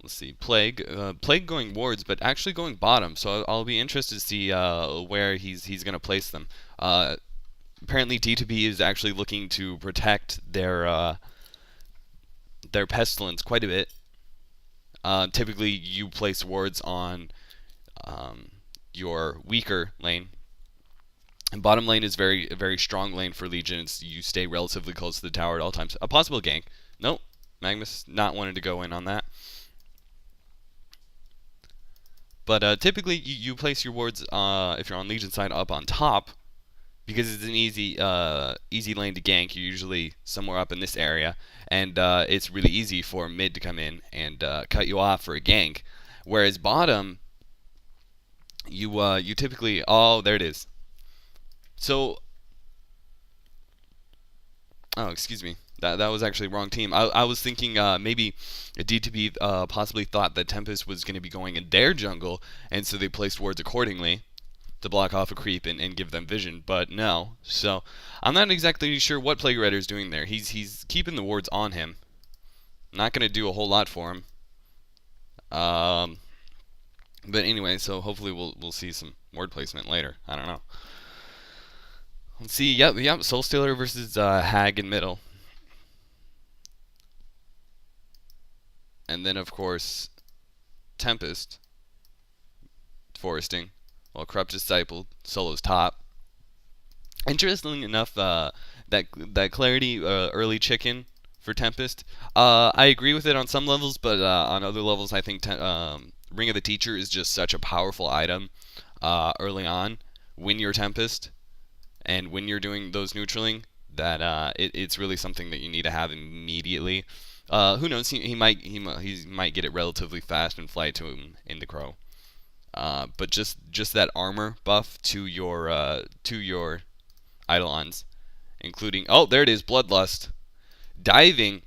let's see, Plague. Plague going wards, but actually going bottom. So I'll be interested to see where he's gonna place them. Apparently, D2P is actually looking to protect their pestilence quite a bit. Typically, you place wards on your weaker lane. And bottom lane is a very strong lane for legions. You stay relatively close to the tower at all times. A possible gank. Nope. Magnus not wanting to go in on that. But typically, you place your wards, if you're on Legion side, up on top, because it's an easy lane to gank. You're usually somewhere up in this area, and it's really easy for mid to come in and cut you off for a gank. Whereas bottom, you typically, oh, there it is. So, oh, excuse me. That was actually wrong team. I was thinking maybe D2P possibly thought that Tempest was going to be going in their jungle, and so they placed wards accordingly to block off a creep and give them vision. But no. So I'm not exactly sure what Plague Rider is doing there. He's keeping the wards on him. Not going to do a whole lot for him. But anyway, so hopefully we'll see some ward placement later. I don't know. Let's see. Yep. Soul Stealer versus Hag in middle. And then, of course, Tempest, foresting, while Corrupt Disciple solos top. Interestingly enough, that Clarity early chicken for Tempest, I agree with it on some levels, but on other levels, I think Ring of the Teacher is just such a powerful item early on when you're Tempest and when you're doing those neutraling that it's really something that you need to have immediately. Who knows? He might get it relatively fast and fly to him in the Crow. But just that armor buff to your Eidolons, including, oh, there it is, Bloodlust, diving.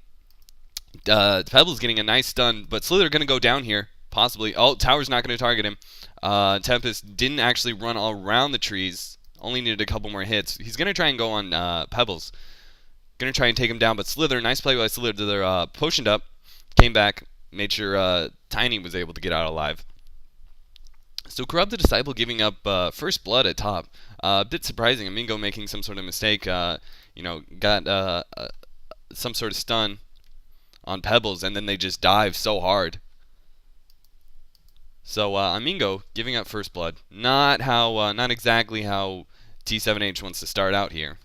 Pebble's getting a nice stun, but Slither gonna go down here possibly. Oh, Tower's not gonna target him. Tempest didn't actually run all around the trees. Only needed a couple more hits. He's gonna try and go on Pebbles. Gonna try and take him down, but Slither, nice play by Slither. They're potioned up, came back, made sure Tiny was able to get out alive. So Corrupted Disciple giving up first blood at top. A bit surprising. Amingo making some sort of mistake. Got some sort of stun on Pebbles, and then they just dive so hard. So Amingo giving up first blood. Not exactly how T7H wants to start out here.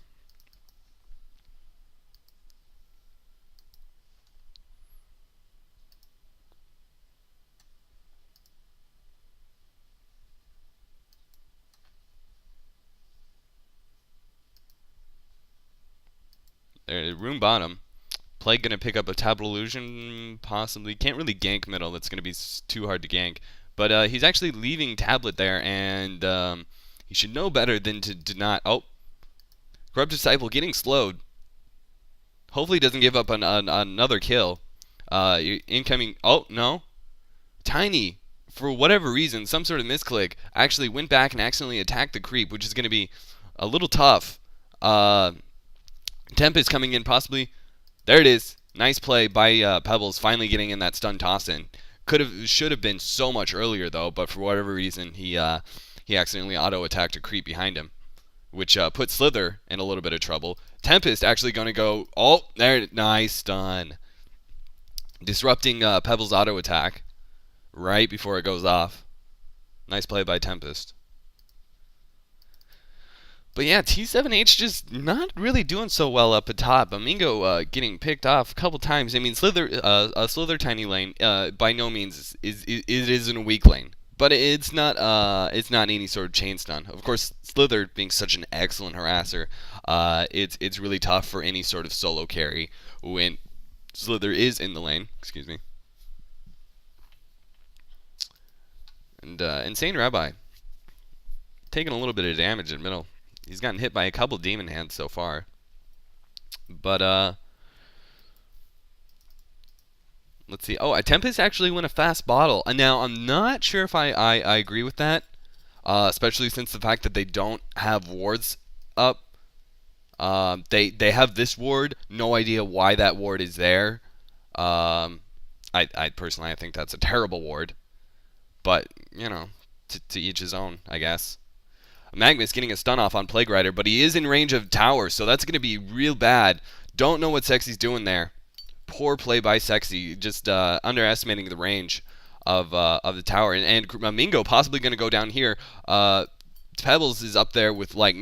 There, room bottom. Plague gonna pick up a Tablet Illusion, possibly. Can't really gank middle. That's gonna be too hard to gank. But he's actually leaving Tablet there, and he should know better than to not. Oh, Corrupt Disciple getting slowed. Hopefully doesn't give up another kill. Incoming. Oh no, Tiny, for whatever reason, some sort of misclick, actually went back and accidentally attacked the creep, which is gonna be a little tough. Tempest coming in possibly. There it is. Nice play by Pebbles, finally getting in that stun toss in. Should have been so much earlier though, but for whatever reason he accidentally auto attacked a creep behind him, which put Slither in a little bit of trouble. Tempest actually going to go. Oh, there, nice stun, disrupting Pebbles' auto attack right before it goes off. Nice play by Tempest. But yeah, T7H just not really doing so well up at top. Amingo getting picked off a couple times. I mean, Slither tiny lane by no means it isn't a weak lane, but it's not any sort of chain stun. Of course, Slither being such an excellent harasser, it's really tough for any sort of solo carry when Slither is in the lane. Excuse me. And Insane Rabbi taking a little bit of damage in middle. He's gotten hit by a couple demon hands so far. But let's see. Oh, Tempest actually won a fast bottle. And now I'm not sure if I agree with that. Especially since the fact that they don't have wards up. They have this ward. No idea why that ward is there. I personally I think that's a terrible ward, but you know, to each his own, I guess. Magnus getting a stun off on Plague Rider, but he is in range of tower, so that's going to be real bad. Don't know what Sexy's doing there. Poor play by Sexy, just underestimating the range of the tower. And Mingo possibly going to go down here. Pebbles is up there with like